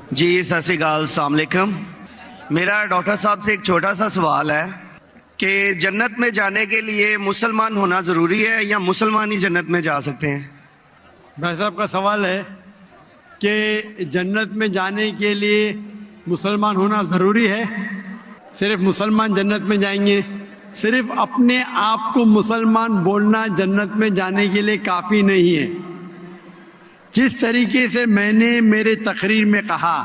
جی ست شری اکال، السلام علیکم۔ میرا ڈاکٹر صاحب سے ایک چھوٹا سا سوال ہے کہ جنت میں جانے کے لیے مسلمان ہونا ضروری ہے یا مسلمان ہی جنت میں جا سکتے ہیں؟ بھائی صاحب کا سوال ہے کہ جنت میں جانے کے لیے مسلمان ہونا ضروری ہے؟ صرف مسلمان جنت میں جائیں گے؟ صرف اپنے آپ کو مسلمان بولنا جنت میں جانے کے لیے کافی نہیں ہے۔ جس طریقے سے میں نے میرے تقریر میں کہا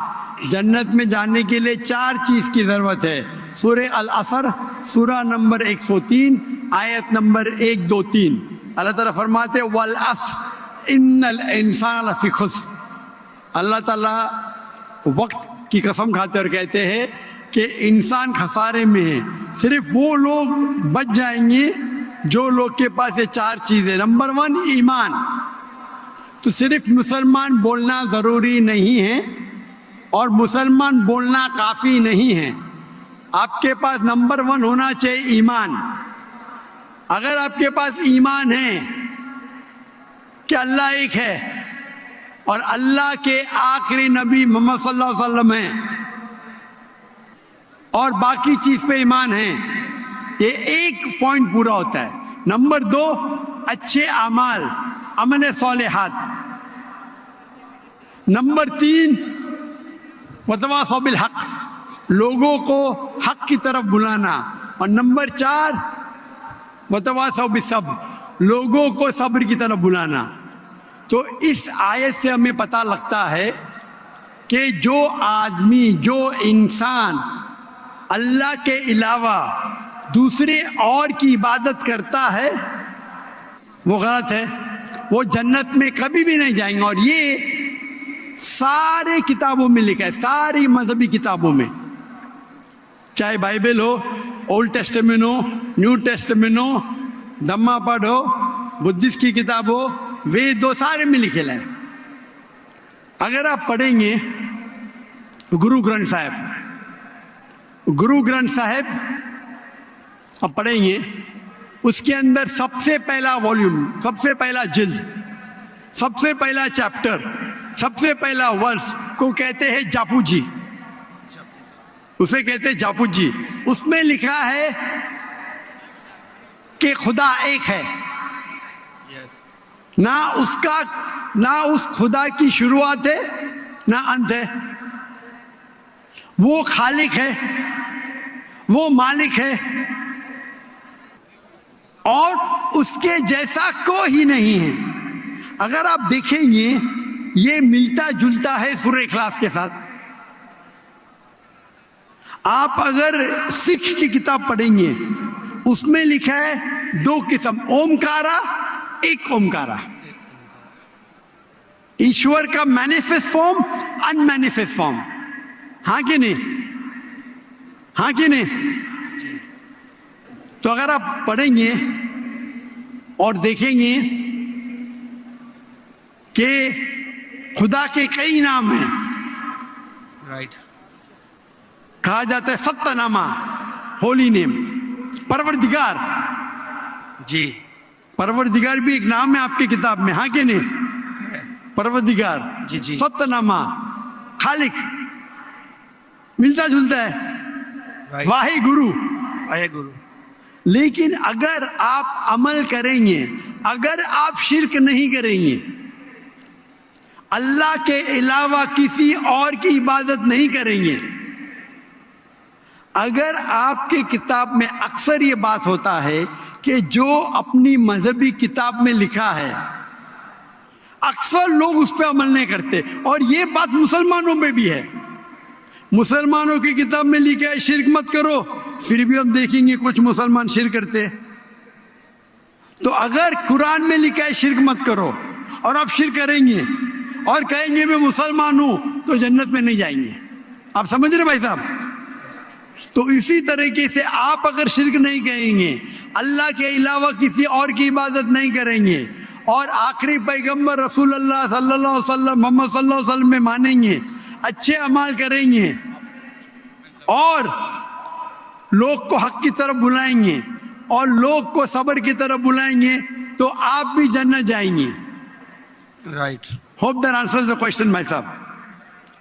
جنت میں جانے کے لیے 4 چیز کی ضرورت ہے۔ سورہ العصر سورہ نمبر 103 آیت نمبر 1 2 3 اللہ تعالیٰ فرماتے ہیں والعصر ان الانسان لفی خسر۔ اللہ تعالیٰ وقت کی قسم کھاتے اور کہتے ہیں کہ انسان خسارے میں ہے۔ صرف وہ لوگ بچ جائیں گے جو لوگ کے پاس یہ 4 چیزیں۔ نمبر 1 ایمان۔ تو صرف مسلمان بولنا ضروری نہیں ہے اور مسلمان بولنا کافی نہیں ہے، آپ کے پاس نمبر 1 ہونا چاہیے ایمان۔ اگر آپ کے پاس ایمان ہے کہ اللہ ایک ہے اور اللہ کے آخری نبی محمد صلی اللہ علیہ وسلم ہیں اور باقی چیز پہ ایمان ہے، یہ ایک پوائنٹ پورا ہوتا ہے۔ نمبر 2 اچھے اعمال، عمل صالحات۔ نمبر 3 وتواصوا بالحق، لوگوں کو حق کی طرف بلانا۔ اور نمبر 4 وتواصوا بالصبر، لوگوں کو صبر کی طرف بلانا۔ تو اس آیت سے ہمیں پتہ لگتا ہے کہ جو آدمی، جو انسان اللہ کے علاوہ دوسرے اور کی عبادت کرتا ہے وہ غلط ہے، وہ جنت میں کبھی بھی نہیں جائیں گے۔ اور یہ سارے کتابوں میں لکھا ہے، ساری مذہبی کتابوں میں، چاہے بائبل ہو، اولڈ ٹیسٹمنٹ ہو، نیو ٹیسٹمنٹ ہو، دھما پڑھ ہو، بدھسٹ کی کتاب ہو، وید ہو، سارے میں لکھے ہے۔ اگر آپ پڑھیں گے گرو گرنتھ صاحب آپ پڑھیں گے، اس کے اندر سب سے پہلا والیوم، سب سے پہلا جلد، سب سے پہلا چیپٹر، سب سے پہلا ورس کو کہتے ہیں جاپو جی، اسے کہتے ہیں جاپو جی۔ اس میں لکھا ہے کہ خدا ایک ہے، نہ اس خدا کی شروعات ہے نہ انت ہے، وہ خالق ہے، وہ مالک ہے اور اس کے جیسا کوئی نہیں ہے۔ اگر آپ دیکھیں گے یہ ملتا جلتا ہے سورہ اخلاص کے ساتھ۔ آپ اگر سکھ کی کتاب پڑھیں گے اس میں لکھا ہے 2 قسم، اومکارا، ایک اومکارا، ایشور کا مینیفیسٹ فارم، ان مینیفیسٹ فارم۔ ہاں کہ نہیں؟ ہاں کہ نہیں؟ تو اگر آپ پڑھیں گے اور دیکھیں گے کہ خدا کے کئی نام ہیں، رائٹ، کہا جاتا ہے ستہ نامہ، ہولی نیم، پروردگار۔ جی پروردگار بھی ایک نام ہے آپ کی کتاب میں، ہاں کہ نہیں؟ پروردگار، جی جی، ستہ نامہ، خالق، ملتا جلتا ہے، واہی گرو، آئے گرو۔ لیکن اگر آپ عمل کریں گے، اگر آپ شرک نہیں کریں گے، اللہ کے علاوہ کسی اور کی عبادت نہیں کریں گے، اگر آپ کے کتاب میں اکثر یہ بات ہوتا ہے کہ جو اپنی مذہبی کتاب میں لکھا ہے اکثر لوگ اس پہ عمل نہیں کرتے، اور یہ بات مسلمانوں میں بھی ہے۔ مسلمانوں کی کتاب میں لکھا ہے شرک مت کرو، پھر بھی ہم دیکھیں گے کچھ مسلمان شرک کرتے۔ تو اگر قرآن میں لکھا ہے شرک مت کرو اور آپ شرک کریں گے اور کہیں گے میں مسلمان ہوں تو جنت میں نہیں جائیں گے۔ آپ سمجھ رہے بھائی صاحب؟ تو اسی طریقے سے آپ اگر شرک نہیں کہیں گے، اللہ کے علاوہ کسی اور کی عبادت نہیں کریں گے اور آخری پیغمبر رسول اللہ صلی اللہ علیہ وسلم، محمد صلی اللہ علیہ وسلم میں مانیں گے، اچھے اعمال کریں گے اور لوگ کو حق کی طرف بلائیں گے اور لوگ کو صبر کی طرف بلائیں گے تو آپ بھی جنت جائیں گے۔ Right. Hope that answers the question, my sir.